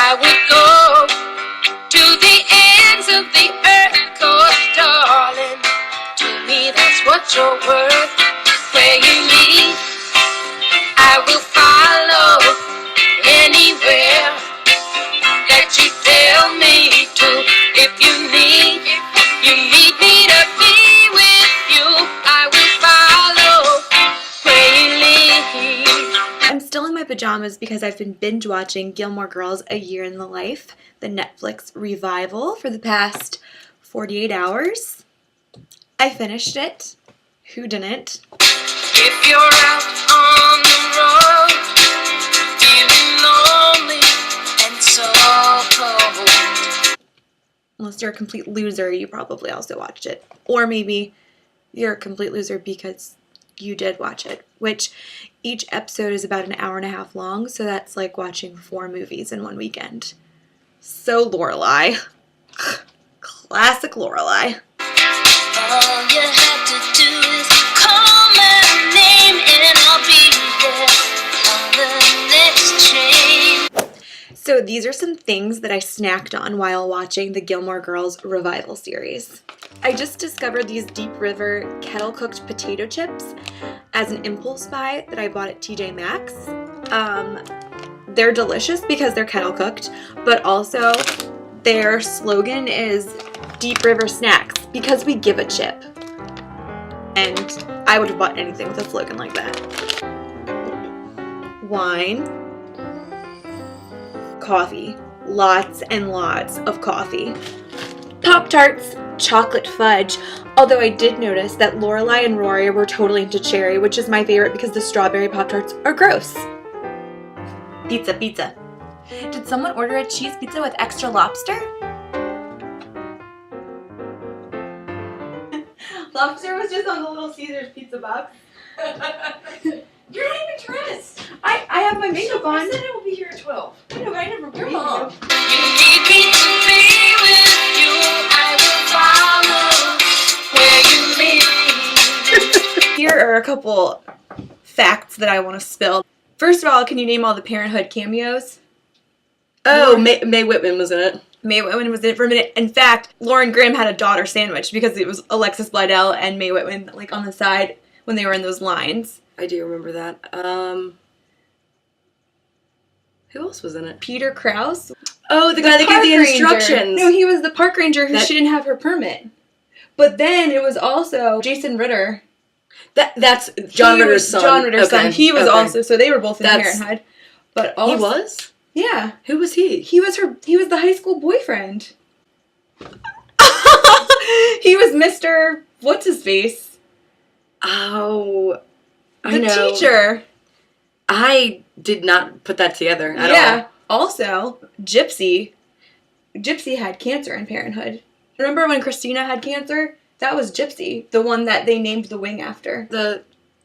I would go to the ends of the earth, 'cause darling, to me that's what you're worth. Where you lead, I will follow anywhere that you tell me to. If you need me to be with you, I will follow where you lead. I'm still in my pajamas because I've been binge watching Gilmore Girls: A Year in the Life, the Netflix revival, for the past 48 hours. I finished it. Who didn't? If you're out on the road, feeling lonely and so cold. Unless you're a complete loser, you probably also watched it. Or maybe you're a complete loser because you did watch it, which each episode is about an hour and a half long, so that's like watching 4 movies in one weekend. So Lorelai. Classic Lorelai. All you have to do is call my name and I'll be there on the next train. So these are some things that I snacked on while watching the Gilmore Girls revival series. I just discovered these Deep River kettle-cooked potato chips as an impulse buy that I bought at TJ Maxx. They're delicious because they're kettle-cooked, but also their slogan is Deep River Snacks, because we give a chip. And I would have bought anything with a slogan like that. Wine. Coffee. Lots and lots of coffee. Pop-Tarts, chocolate fudge, although I did notice that Lorelai and Rory were totally into cherry, which is my favorite because the strawberry Pop-Tarts are gross. Pizza. Did someone order a cheese pizza with extra lobster? Lobster was just on the Little Caesars pizza box. You're not even dressed. I have my makeup on. I said I will be here at 12. I know, but I never Your mom. You need me to be with you, I will follow where you lead. Here are a couple facts that I want to spill. First of all, can you name all the Parenthood cameos? Oh, Mae Whitman was in it. Mae Whitman was in it for a minute. In fact, Lauren Graham had a daughter sandwich because it was Alexis Bledel and Mae Whitman like on the side when they were in those lines. I do remember that. Who else was in it? Peter Krause. Oh, the guy that gave the instructions. No, he was the park ranger who she didn't have her permit. But then it was also Jason Ritter. That's John Ritter's son. John Ritter's son. He was also, so they were both in Parenthood. But also, he was? Yeah. Who was he? He was the high school boyfriend. He was Mr. What's his face? Oh, I know. The teacher. I did not put that together at all. Yeah. Also, Gypsy. Gypsy had cancer in Parenthood. Remember when Christina had cancer? That was Gypsy, the one that they named the wing after. The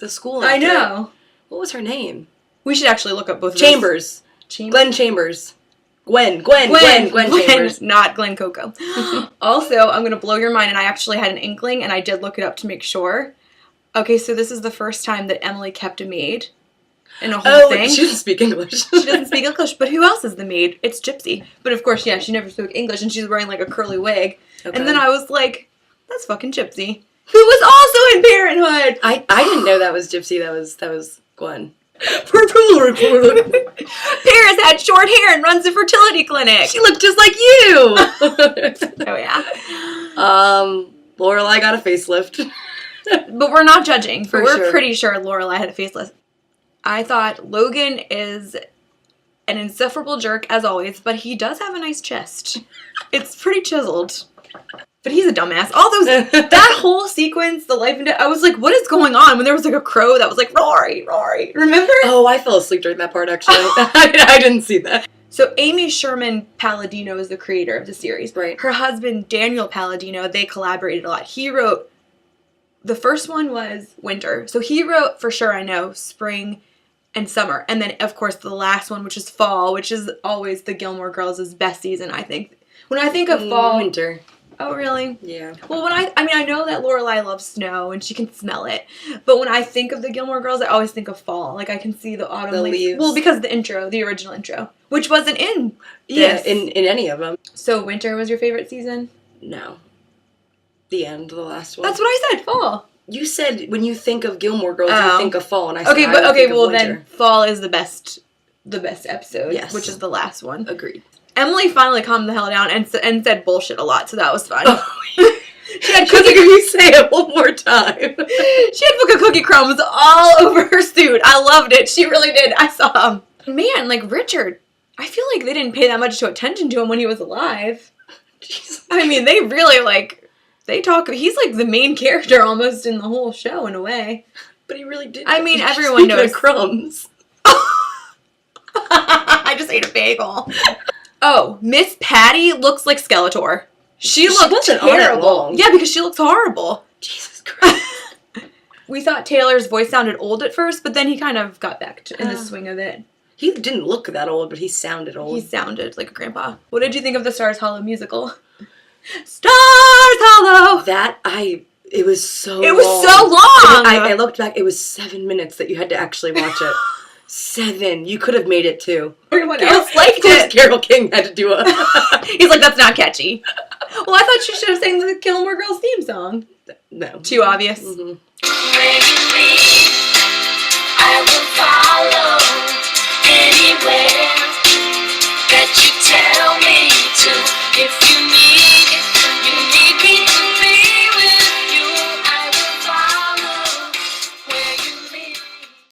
school after. I know. What was her name? We should actually look up both of Chambers. Glenn Chambers. Gwen Chambers. Not Glenn Coco. Also, I'm going to blow your mind, and I actually had an inkling, and I did look it up to make sure. Okay, so this is the first time that Emily kept a maid in a whole thing. She doesn't speak English. She doesn't speak English, but who else is the maid? It's Gypsy. But of course, yeah, she never spoke English, and she's wearing like a curly wig. Okay. And then I was like, that's fucking Gypsy, who was also in Parenthood. I didn't know that was Gypsy. That was Gwen. Paris had short hair and runs a fertility clinic. She looked just like you. Oh yeah. Lorelai got a facelift. But we're not judging. We're sure. pretty sure Lorelai had a facelift. I thought Logan is an insufferable jerk as always, but he does have a nice chest. It's pretty chiseled. But he's a dumbass. All those, that whole sequence, the life and death, I was like, what is going on? When there was like a crow that was like, Rory, remember? Oh, I fell asleep during that part, actually. I didn't see that. So Amy Sherman Palladino is the creator of the series. Right. Her husband, Daniel Palladino, they collaborated a lot. He wrote, the first one was winter. So he wrote, for sure I know, spring and summer. And then, of course, the last one, which is fall, which is always the Gilmore Girls' best season, I think. When I think of fall... Winter. Oh, really? Yeah. Well, I know that Lorelai loves snow and she can smell it, but when I think of the Gilmore Girls, I always think of fall. Like, I can see the autumn The leaves. Well, because the original intro, which wasn't in Yeah, this. in any of them. So winter was your favorite season? No. The end, the last one. That's what I said, fall. You said when you think of Gilmore Girls, you think of fall, and I said Okay, I but would think of well winter. then fall is the best episode, Yes. which is the last one. Agreed. Emily finally calmed the hell down and said bullshit a lot, so that was fun. She had She's like, if you say it one more time. She had fucking cookie crumbs all over her suit. I loved it. She really did. I saw them. Man, like Richard, I feel like they didn't pay that much attention to him when he was alive. Jesus. I mean, they really they talk. He's like the main character almost in the whole show in a way. But he really did. I mean, everyone Speaking knows of crumbs. I just ate a bagel. Oh, Miss Patty looks like Skeletor. She looked wasn't on it terrible. long. Yeah, because she looks horrible. Jesus Christ. We thought Taylor's voice sounded old at first, but then he kind of got back in the swing of it. He didn't look that old, but he sounded old. He sounded like a grandpa. What did you think of the Stars Hollow musical? Stars Hollow! It was so It was long. so long! I looked back, it was 7 minutes that you had to actually watch it. 7. You could have made it 2. Everyone else liked Of course, it. Carole King had to do a... He's like, that's not catchy. Well, I thought you should have sang the Gilmore Girls theme song. No. Too obvious. Mm-hmm. Where you lead, I will follow anywhere that you tell me to. If you need